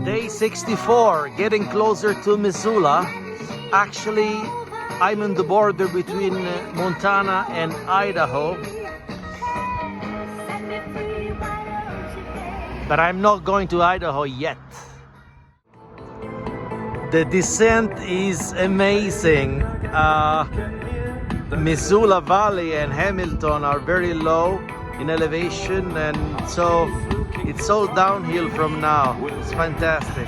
Day 64, getting closer to Missoula. Actually, I'm on the border between Montana and Idaho. But I'm not going to Idaho yet. The descent is amazing. The Missoula Valley and Hamilton are very low in elevation, and so it's all downhill from now. It's fantastic.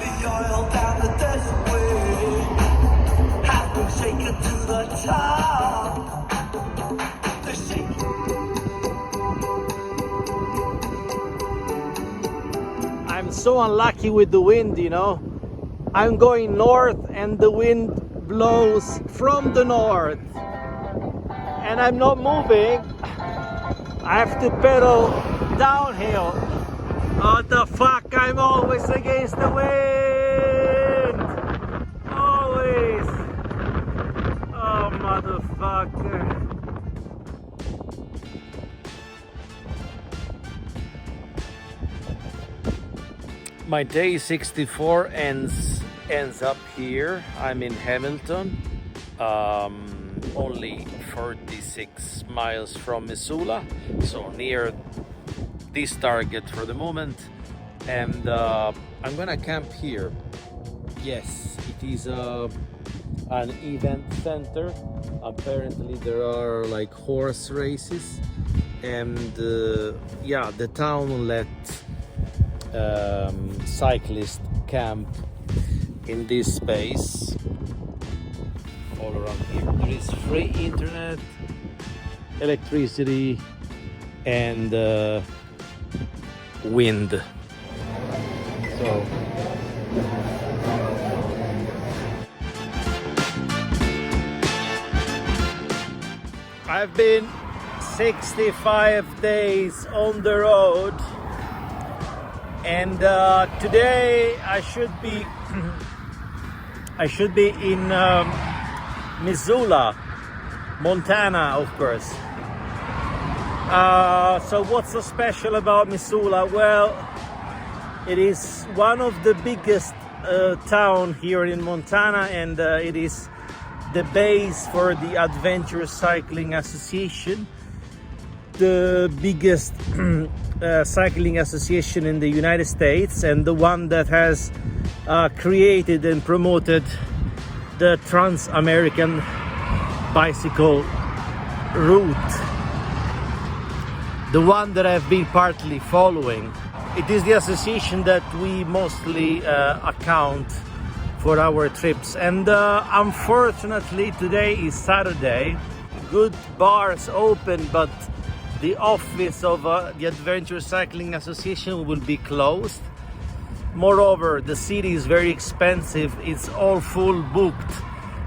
I'm so unlucky with the wind, you know. I'm going north and the wind blows from the north and I'm not moving. I have to pedal downhill. What the fuck, I'm always against the wind. Always. Oh, motherfucker. My day 64 ends up here. I'm in Hamilton, only 46 miles from Missoula, so near this target for the moment. And I'm gonna camp here. Yes, it is an event center. Apparently there are like horse races, and yeah, the town let cyclists camp in this space all around here. There is free internet, electricity, and wind. So I've been 65 days on the road, and today I should be in Missoula, Montana, of course. So what's so special about Missoula? Well, it is one of the biggest town here in Montana, and it is the base for the Adventure Cycling Association, the biggest cycling association in the United States, and the one that has created and promoted the TransAmerican bicycle route, the one that I've been partly following. It is the association that we mostly account for our trips, and unfortunately today is Saturday. Good bars open, but the office of the Adventure Cycling Association will be closed. Moreover, the city is very expensive. It's all full booked.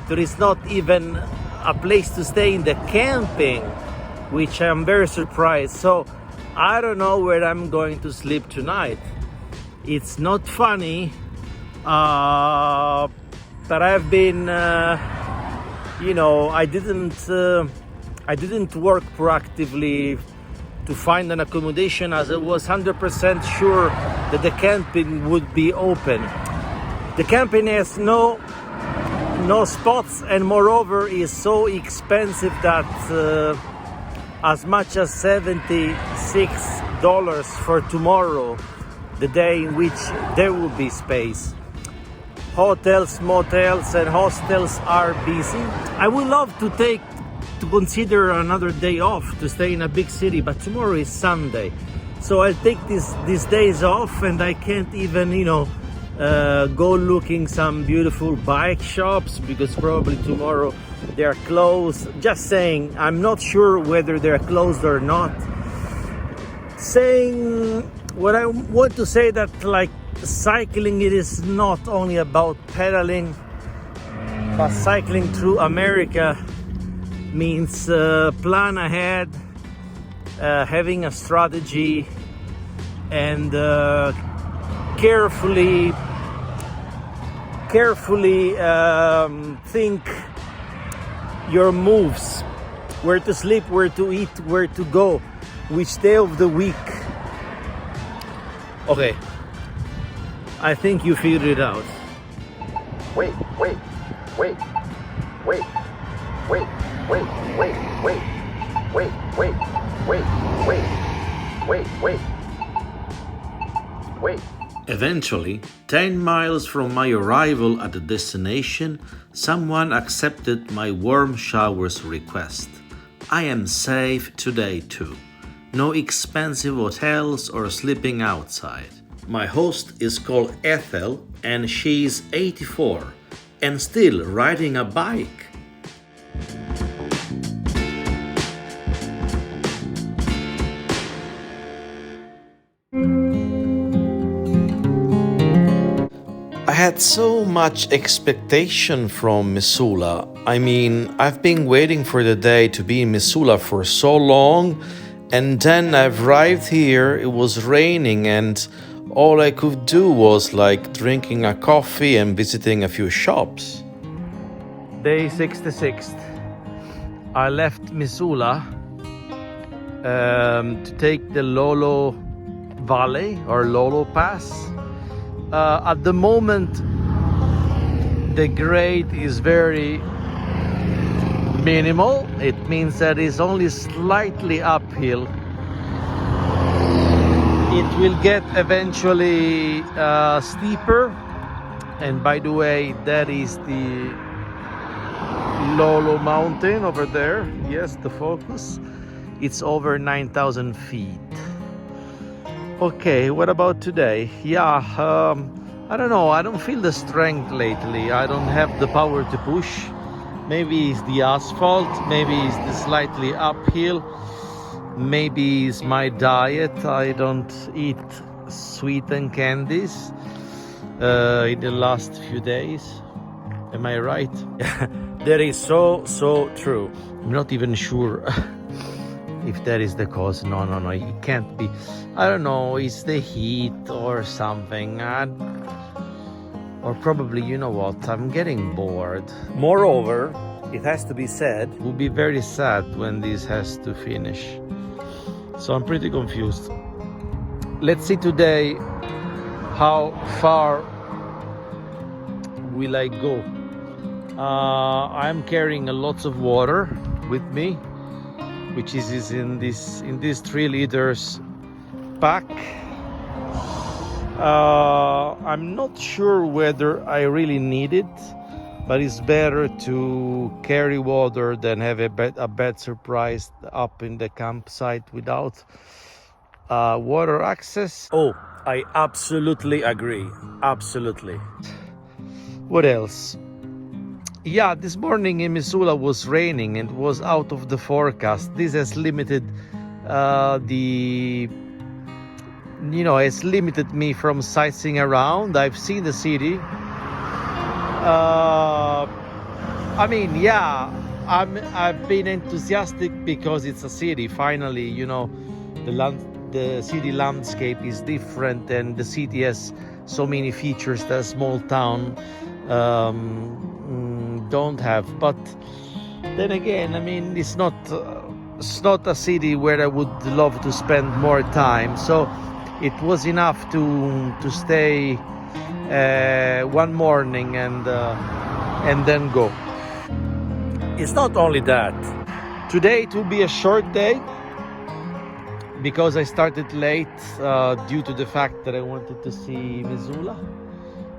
There is not even a place to stay in the camping, which I'm very surprised. So I don't know where I'm going to sleep tonight. It's not funny, but I've been, you know, I didn't work proactively to find an accommodation, as I was 100% sure that the camping would be open. The camping has no spots, and moreover is so expensive that as much as $76 for tomorrow, the day in which there will be space. Hotels, motels, and hostels are busy. I would love to consider another day off to stay in a big city, but tomorrow is Sunday, so I'll take these days off, and I can't even, you know, go looking some beautiful bike shops because probably tomorrow they are closed. Just saying, I'm not sure whether they're closed or not. Saying what I want to say, that like cycling, it is not only about pedaling, but cycling through America means plan ahead, having a strategy, and carefully think your moves, where to sleep, where to eat, where to go, which day of the week. Okay, I think you figured it out. Wait, wait, wait, wait, wait, wait, wait, wait, wait, wait, wait, wait, wait, wait, wait. Eventually, 10 miles from my arrival at the destination, someone accepted my warm showers request. I am safe today too. No expensive hotels or sleeping outside. My host is called Ethel and she's 84 and still riding a bike. I had so much expectation from Missoula. I mean, I've been waiting for the day to be in Missoula for so long, and then I've arrived here, it was raining, and all I could do was like drinking a coffee and visiting a few shops. Day 66. I left Missoula to take the Lolo Valley or Lolo Pass. At the moment, the grade is very minimal. It means that it's only slightly uphill. It will get eventually steeper. And by the way, that is the Lolo mountain over there. Yes, the focus. It's over 9,000 feet. Okay, what about today? Yeah, I don't know. I don't feel the strength lately. I don't have the power to push. Maybe it's the asphalt. Maybe it's the slightly uphill. Maybe it's my diet. I don't eat sweetened candies in the last few days. Am I right? That is so true. I'm not even sure if that is the cause. No, it can't be. I don't know, it's the heat or something. Or probably, you know what, I'm getting bored. Moreover, it has to be said, It will be very sad when this has to finish. So I'm pretty confused. Let's see today how far will I go. I'm carrying a lot of water with me, which is in this 3 liters pack. I'm not sure whether I really need it, but it's better to carry water than have a bad surprise up in the campsite without water access. oh, I absolutely agree. Absolutely. What else? Yeah, this morning in Missoula was raining and was out of the forecast. This has limited it's limited me from sightseeing around. I've seen the city. I've been enthusiastic because it's a city. Finally, the city landscape is different, and the city has so many features that a small town don't have. But then again, I mean, it's not a city where I would love to spend more time. So it was enough to stay one morning and then go. It's not only that. Today it will be a short day because I started late due to the fact that I wanted to see Missoula.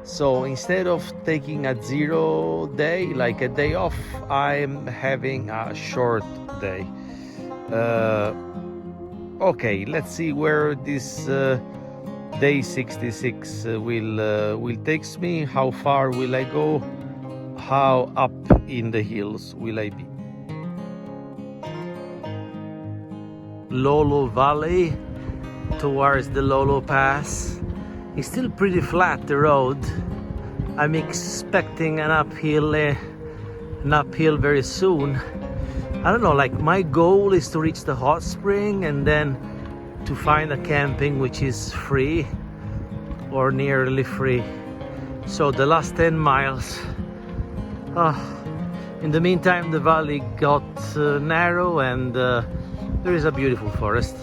So instead of taking a 0 day, like a day off, I'm having a short day. Okay, let's see where this day 66 will takes me. How far will I go? How up in the hills will I be? Lolo Valley towards the Lolo Pass. It's still pretty flat, the road. I'm expecting an uphill very soon. I don't know, like my goal is to reach the hot spring and then to find a camping which is free or nearly free. So the last 10 miles. In the meantime, the valley got narrow and there is a beautiful forest.